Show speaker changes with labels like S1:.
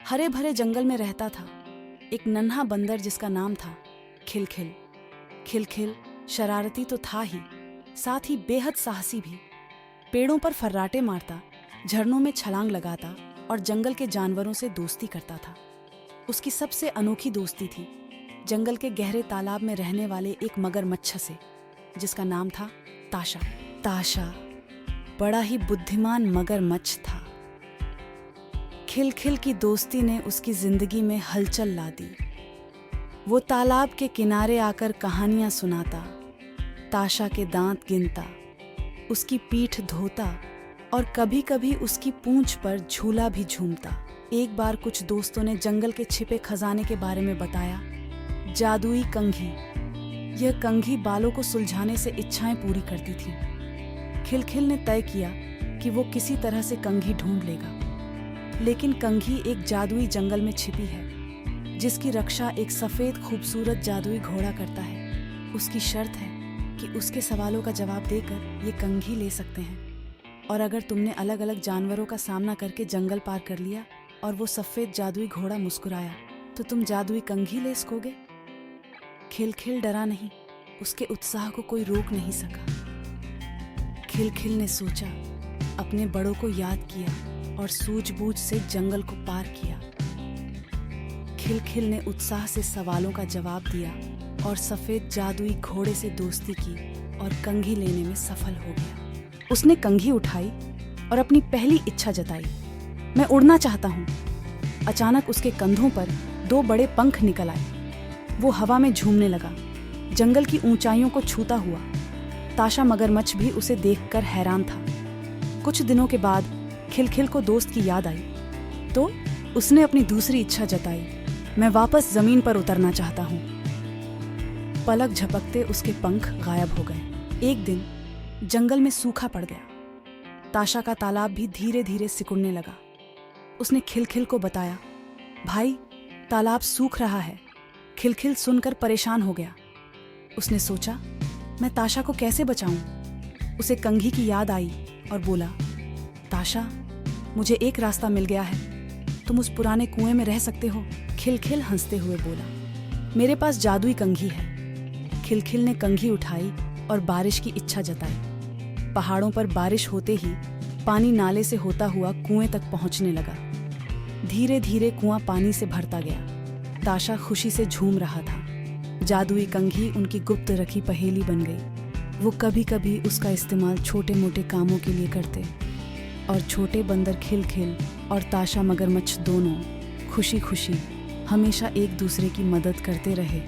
S1: हरे भरे जंगल में रहता था एक नन्हा बंदर जिसका नाम था खिलखिल। खिलखिल शरारती तो था ही, साथ ही बेहद साहसी भी। पेड़ों पर फर्राटे मारता, झरनों में छलांग लगाता और जंगल के जानवरों से दोस्ती करता था। उसकी सबसे अनोखी दोस्ती थी जंगल के गहरे तालाब में रहने वाले एक मगरमच्छ से, जिसका नाम था ताशा। ताशा बड़ा ही बुद्धिमान मगरमच्छ था। खिलखिल की दोस्ती ने उसकी जिंदगी में हलचल ला दी। वो तालाब के किनारे आकर कहानियां सुनाता, ताशा के दांत गिनता, उसकी पीठ धोता और कभी कभी उसकी पूंछ पर झूला भी झूमता। एक बार कुछ दोस्तों ने जंगल के छिपे खजाने के बारे में बताया, जादुई कंघी। यह कंघी बालों को सुलझाने से इच्छाएं पूरी करती थी। खिलखिल ने तय किया कि वो किसी तरह से कंघी ढूंढ लेगा, लेकिन कंघी एक जादुई जंगल में छिपी है, जिसकी रक्षा एक सफेद खूबसूरत जादुई घोड़ा करता है। उसकी शर्त है कि उसके सवालों का जवाब देकर ये कंघी ले सकते हैं, और अगर तुमने अलग अलग जानवरों का सामना करके जंगल पार कर लिया और वो सफेद जादुई घोड़ा मुस्कुराया, तो तुम जादुई कंघी ले सकोगे। खिलखिल डरा नहीं, उसके उत्साह को कोई रोक नहीं सका। खिलखिल ने सोचा, अपने बड़ों को याद किया और सूझबूझ से जंगल को पार किया। खिलखिल ने उत्साह से सवालों का जवाब दिया और सफेद जादुई घोड़े से दोस्ती की और कंघी लेने में सफल हो गया। उसने कंघी उठाई और अपनी पहली इच्छा जताई, मैं उड़ना चाहता हूँ। अचानक उसके कंधों पर दो बड़े पंख निकल आए। वो हवा में झूमने लगा, जंगल की ऊंचाइयों को छूता हुआ। ताशा मगरमच्छ भी उसे देखकर हैरान था। कुछ दिनों के बाद खिलखिल को दोस्त की याद आई, तो उसने अपनी दूसरी इच्छा जताई, मैं वापस जमीन पर उतरना चाहता हूँ। पलक झपकते उसके पंख गायब हो गए। एक दिन जंगल में सूखा पड़ गया। ताशा का तालाब भी धीरे धीरे सिकुड़ने लगा। उसने खिलखिल को बताया, भाई तालाब सूख रहा है। खिलखिल सुनकर परेशान हो गया। उसने सोचा, मैं ताशा को कैसे बचाऊं? उसे कंघी की याद आई और बोला, ताशा मुझे एक रास्ता मिल गया है, तुम उस पुराने कुएं में रह सकते हो। खिलखिल हंसते हुए बोला, मेरे पास जादुई कंघी है। खिलखिल ने कंघी उठाई और बारिश की इच्छा जताई। पहाड़ों पर बारिश होते ही पानी नाले से होता हुआ कुएं तक पहुंचने लगा। धीरे धीरे कुआं पानी से भरता गया। ताशा खुशी से झूम रहा था। जादुई कंघी उनकी गुप्त रखी पहेली बन गई। वो कभी कभी उसका इस्तेमाल छोटे मोटे कामों के लिए करते और छोटे बंदर खिलखिल और ताशा मगरमच्छ दोनों खुशी खुशी हमेशा एक दूसरे की मदद करते रहे।